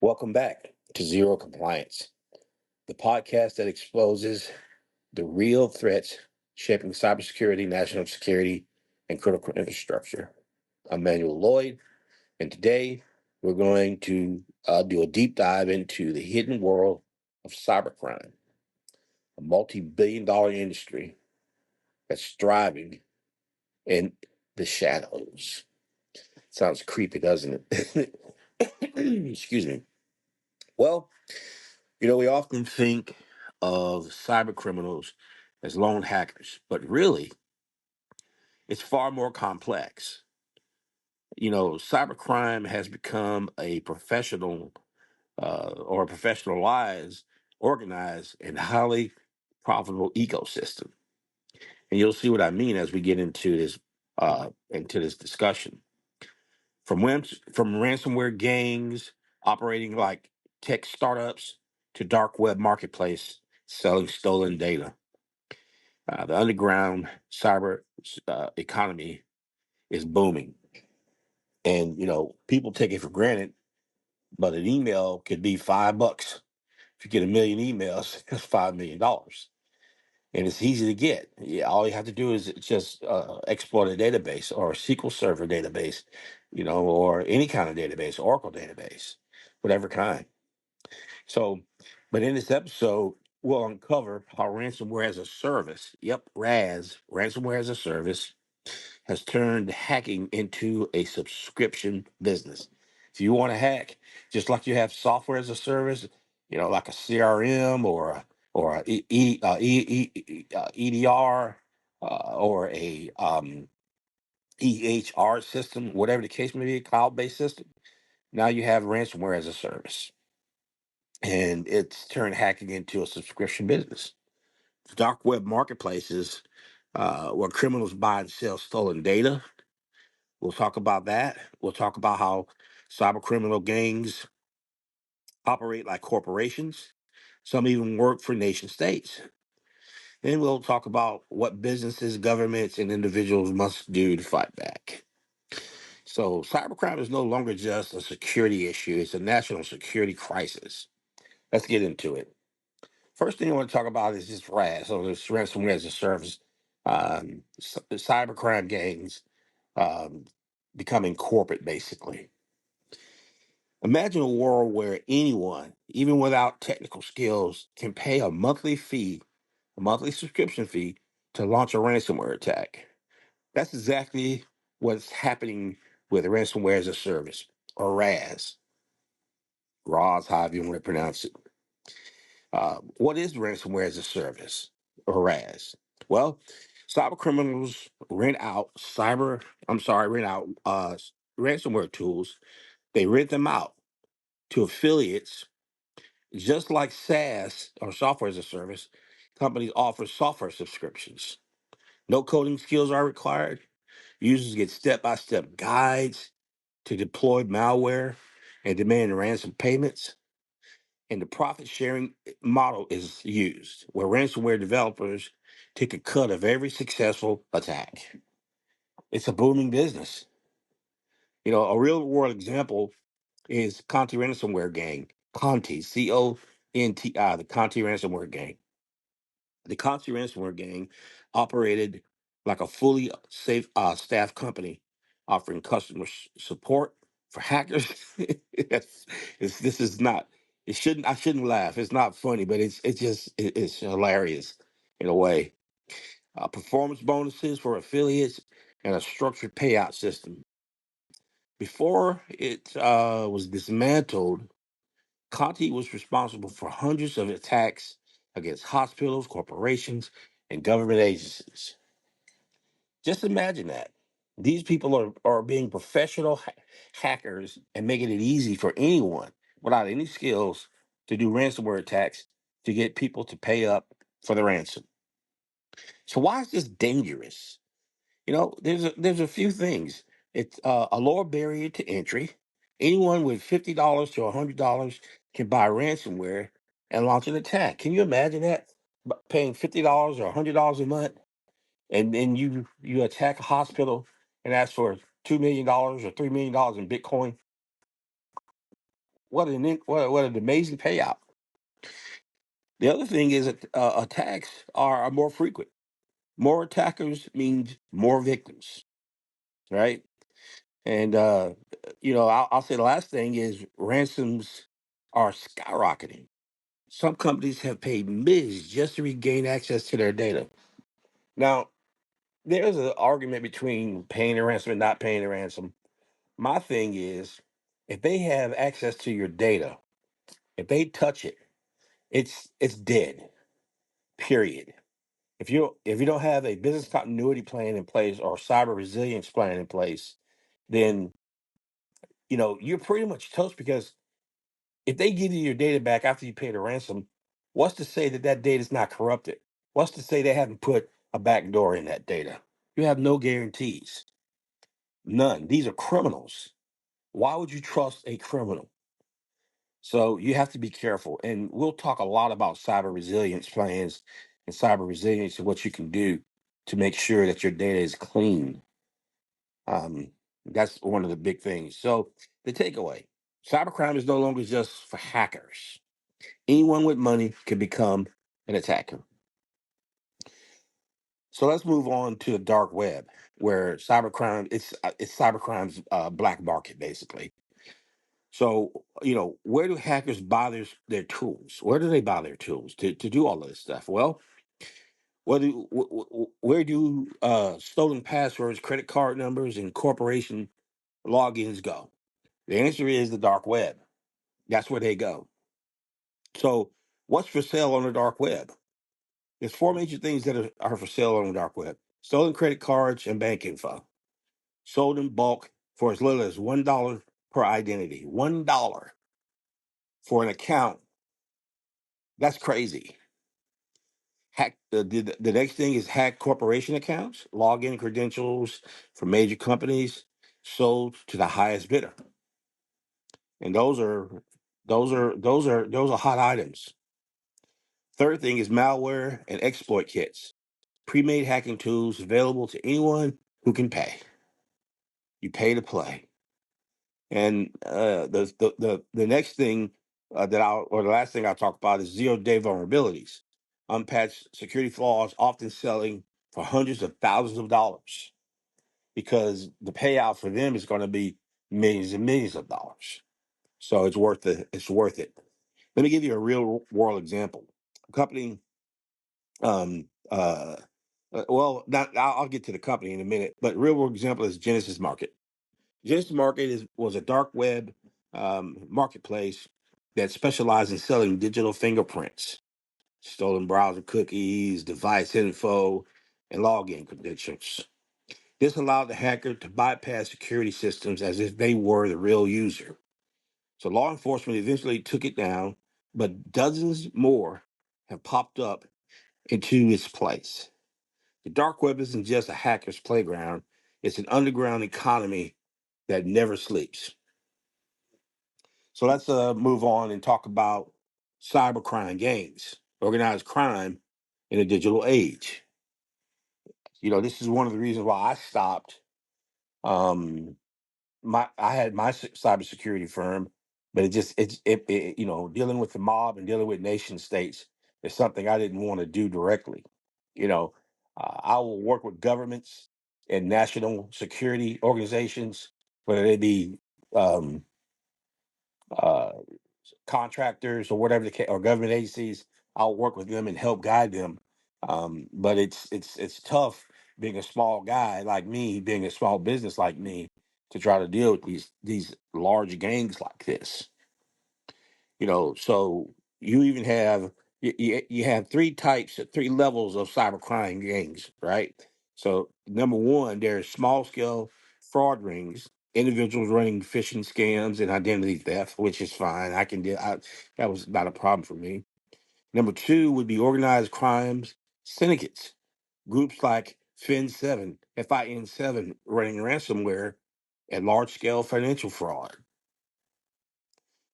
Welcome back to Zero Compliance, the podcast that exposes the real threats shaping cybersecurity, national security, and critical infrastructure. I'm Manuel Lloyd, and today we're going to do a deep dive into the hidden world of cybercrime, a multi-billion-dollar industry that's thriving in the shadows. Sounds creepy, doesn't it? Excuse me. Well, we often think of cyber criminals as lone hackers, but really, it's far more complex. Cybercrime has become a professional or a professionalized, organized, and highly profitable ecosystem. And you'll see what I mean as we get into this discussion. From ransomware gangs operating like tech startups to dark web marketplace selling stolen data. The underground cyber economy is booming, and people take it for granted. But an email could be $5. If you get a million emails, it's $5 million, and it's easy to get. Yeah, all you have to do is just exploit a database or a SQL Server database, or any kind of database, Oracle database, whatever kind. So, but in this episode, we'll uncover how ransomware as a service, yep, RaaS, ransomware as a service, has turned hacking into a subscription business. If you want to hack, just like you have software as a service, like a CRM or EDR or a EHR system, whatever the case may be, a cloud-based system. Now you have ransomware as a service, and it's turned hacking into a subscription business. Dark web marketplaces where criminals buy and sell stolen data. We'll talk about that. We'll talk about how cyber criminal gangs operate like corporations. Some even work for nation states. Then we'll talk about what businesses, governments, and individuals must do to fight back. So, cybercrime is no longer just a security issue, it's a national security crisis. Let's get into it. First thing I want to talk about is this RaaS, so this ransomware as a service, cybercrime gangs um, becoming corporate, basically. Imagine a world where anyone, even without technical skills, can pay a monthly fee, a monthly subscription fee, to launch a ransomware attack. That's exactly what's happening with ransomware as a service, or RaaS. RaaS, however you want to pronounce it. What is ransomware as a service, or RaaS? Well, cyber criminals rent out ransomware tools. They rent them out to affiliates. Just like SaaS, or software as a service, companies offer software subscriptions. No coding skills are required. Users get step by step guides to deploy malware and demand ransom payments. And the profit sharing model is used, where ransomware developers take a cut of every successful attack. It's a booming business. A real world example is Conti ransomware gang. Conti, Conti, the Conti ransomware gang. The Conti ransomware gang operated like a fully safe staff company, offering customer support for hackers. This is not. It shouldn't. I shouldn't laugh. It's not funny, but it's hilarious in a way. Performance bonuses for affiliates and a structured payout system. Before it was dismantled, Conti was responsible for hundreds of attacks against hospitals, corporations, and government agencies. Just imagine that. These people are being professional hackers and making it easy for anyone without any skills to do ransomware attacks to get people to pay up for the ransom. So why is this dangerous? There's a few things. It's a lower barrier to entry. Anyone with $50 to $100 can buy ransomware and launch an attack. Can you imagine that? Paying $50 or $100 a month, and then you attack a hospital and ask for $2 million or $3 million in Bitcoin. what an amazing payout. The other thing is that attacks are more frequent. More attackers means more victims, right? And I'll say the last thing is ransoms are skyrocketing. Some companies have paid millions just to regain access to their data. Now, there's an argument between paying a ransom and not paying a ransom. My thing is, if they have access to your data, if they touch it, it's dead. Period. If you don't have a business continuity plan in place or cyber resilience plan in place, then you're pretty much toast, because if they give you your data back after you pay the ransom, what's to say that that data is not corrupted? What's to say they haven't put a backdoor in that data? You have no guarantees. None. These are criminals. Why would you trust a criminal? So you have to be careful. And we'll talk a lot about cyber resilience plans and cyber resilience and what you can do to make sure that your data is clean. Um, that's one of the big things. So the takeaway, cybercrime is no longer just for hackers. Anyone with money can become an attacker. So let's move on to the dark web, where cybercrime it's cybercrime's black market, basically. So where do hackers buy their tools? Where do they buy their tools to do all of this stuff? Well, where do stolen passwords, credit card numbers, and corporation logins go? The answer is the dark web. That's where they go. So what's for sale on the dark web? There's four major things that are for sale on the dark web: stolen credit cards and bank info, sold in bulk for as little as $1 per identity. $1 for an account. That's crazy. The next thing is hack corporation accounts, login credentials for major companies, sold to the highest bidder. And those are hot items. Third thing is malware and exploit kits, pre-made hacking tools available to anyone who can pay. You pay to play. And the next thing or the last thing I'll talk about is 0-day vulnerabilities, unpatched security flaws, often selling for hundreds of thousands of dollars, because the payout for them is going to be millions and millions of dollars. So it's worth it. It's worth it. Let me give you a real world example. A company, um, well, not, I'll get to the company in a minute, but real world example is Genesis Market. Genesis Market was a dark web marketplace that specialized in selling digital fingerprints, stolen browser cookies, device info, and login credentials. This allowed the hacker to bypass security systems as if they were the real user. So law enforcement eventually took it down, but dozens more have popped up into its place. The dark web isn't just a hacker's playground, it's an underground economy that never sleeps. So let's move on and talk about cybercrime gangs, organized crime in a digital age. This is one of the reasons why I stopped. Um, I had my cybersecurity firm, but dealing with the mob and dealing with nation states is something I didn't want to do directly. You know, I will work with governments and national security organizations, whether they be um, uh, contractors or whatever or government agencies. I'll work with them and help guide them. But it's tough being a small guy like me, being a small business like me, to try to deal with these large gangs like this. So you even have you have three levels of cybercrime gangs, right? So number one, there's small scale fraud rings, individuals running phishing scams and identity theft, which is fine. I can deal. That was not a problem for me. Number two would be organized crimes syndicates, groups like FIN7 running ransomware and large scale financial fraud.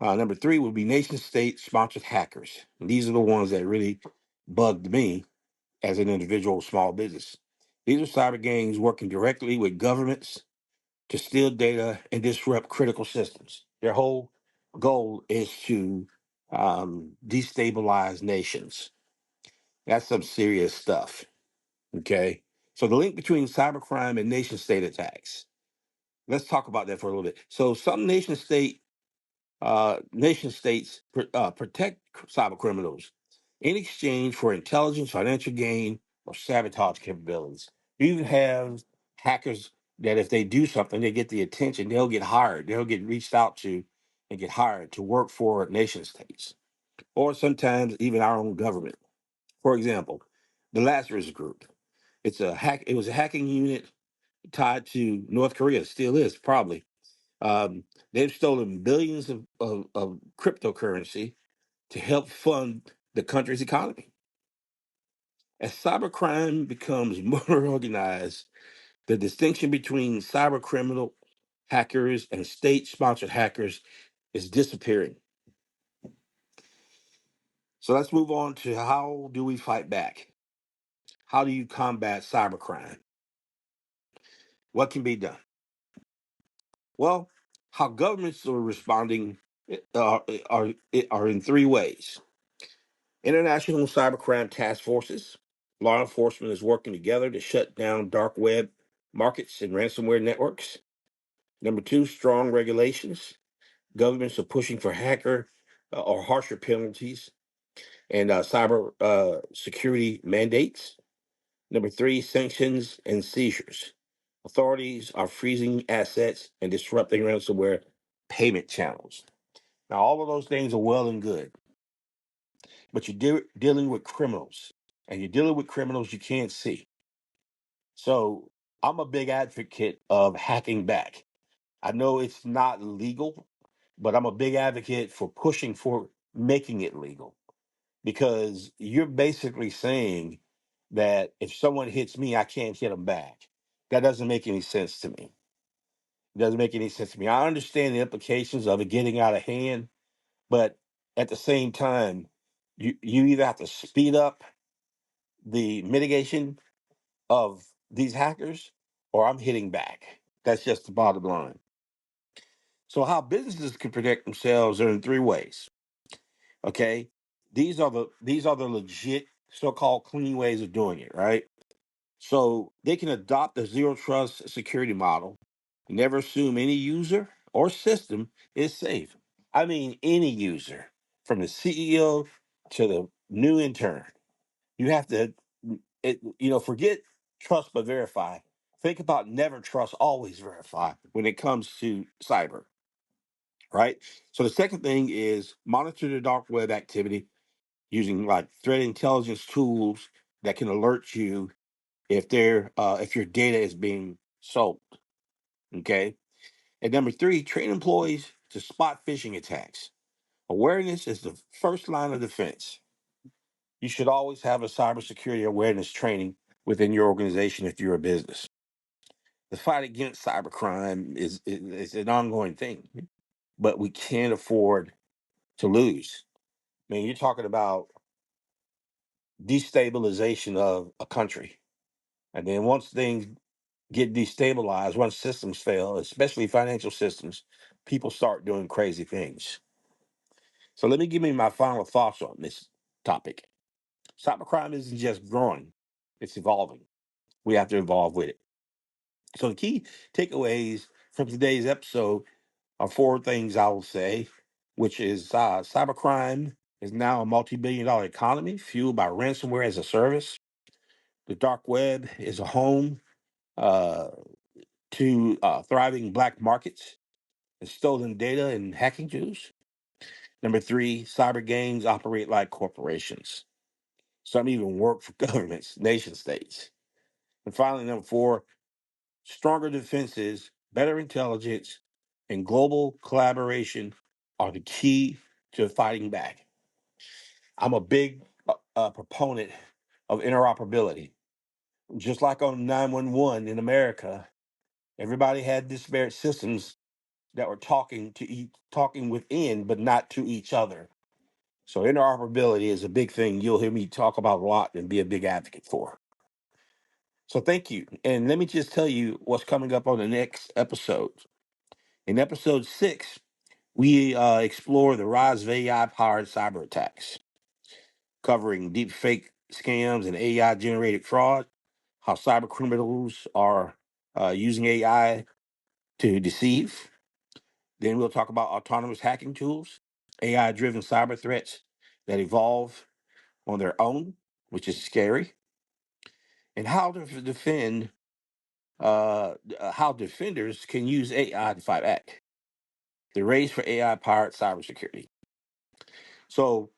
Number three would be nation state sponsored hackers. And these are the ones that really bugged me as an individual small business. These are cyber gangs working directly with governments to steal data and disrupt critical systems. Their whole goal is to destabilize nations. That's some serious stuff. Okay. So the link between cybercrime and nation state attacks. Let's talk about that for a little bit. So some nation states protect cyber criminals in exchange for intelligence, financial gain, or sabotage capabilities. You even have hackers that if they do something, they get the attention, they'll get hired, they'll get reached out to and get hired to work for nation states, or sometimes even our own government. For example, the Lazarus Group. It was a hacking unit tied to North Korea, still is probably. They've stolen billions of cryptocurrency to help fund the country's economy. As cybercrime becomes more organized, the distinction between cyber criminal hackers and state sponsored hackers is disappearing. So let's move on to how do we fight back? How do you combat cybercrime? What can be done? Well, how governments are responding are in three ways. International cybercrime task forces. Law enforcement is working together to shut down dark web markets and ransomware networks. Number two, strong regulations. Governments are pushing for hacker or harsher penalties and cyber security mandates. Number three, sanctions and seizures. Authorities are freezing assets and disrupting ransomware payment channels. Now, all of those things are well and good, but you're dealing with criminals, and you're dealing with criminals you can't see. So, I'm a big advocate of hacking back. I know it's not legal, but I'm a big advocate for pushing for making it legal because you're basically saying that if someone hits me, I can't hit them back. That doesn't make any sense to me. It doesn't make any sense to me. I understand the implications of it getting out of hand, but at the same time, you either have to speed up the mitigation of these hackers or I'm hitting back. That's just the bottom line. So how businesses can protect themselves are in three ways. Okay. These are the legit so-called clean ways of doing it, right? So they can adopt a zero trust security model, never assume any user or system is safe. I mean any user, from the CEO to the new intern. You have to forget trust but verify. Think about never trust, always verify when it comes to cyber, right? So the second thing is monitor the dark web activity using like threat intelligence tools that can alert you if your data is being sold. Okay. And number three, train employees to spot phishing attacks. Awareness is the first line of defense. You should always have a cybersecurity awareness training within your organization if you're a business. The fight against cybercrime is an ongoing thing, but we can't afford to lose. I mean, you're talking about destabilization of a country. And then once things get destabilized, once systems fail, especially financial systems, people start doing crazy things. So let me give me my final thoughts on this topic. Cybercrime isn't just growing, it's evolving. We have to evolve with it. So the key takeaways from today's episode are four things I will say, which is cybercrime is now a multi-billion-dollar economy fueled by ransomware as a service. The dark web is a home uh, to thriving black markets and stolen data and hacking tools. Number three, cyber gangs operate like corporations. Some even work for governments, nation states. And finally, number four, stronger defenses, better intelligence, and global collaboration are the key to fighting back. I'm a big proponent of interoperability. Just like on 911 in America, everybody had disparate systems that were talking within, but not to each other. So interoperability is a big thing you'll hear me talk about a lot and be a big advocate for. So thank you. And let me just tell you what's coming up on the next episode. In episode 6, We explore the rise of AI-powered cyber attacks, covering deep fake scams and AI-generated fraud, how cyber criminals are using AI to deceive. Then we'll talk about autonomous hacking tools, AI-driven cyber threats that evolve on their own, which is scary, and how defenders can use AI to fight back. The race for AI-powered cybersecurity. So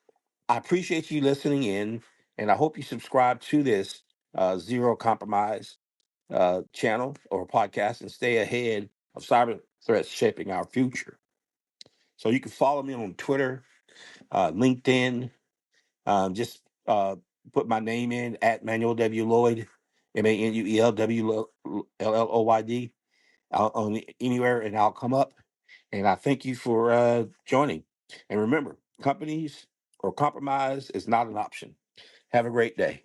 I appreciate you listening in, and I hope you subscribe to this Zero Compromise channel or podcast and stay ahead of cyber threats shaping our future. So you can follow me on Twitter, LinkedIn. Just put my name in at Manuel W. Lloyd, ManuelWLLoyd, on anywhere, and I'll come up. And I thank you for joining. And remember, companies or compromise is not an option. Have a great day.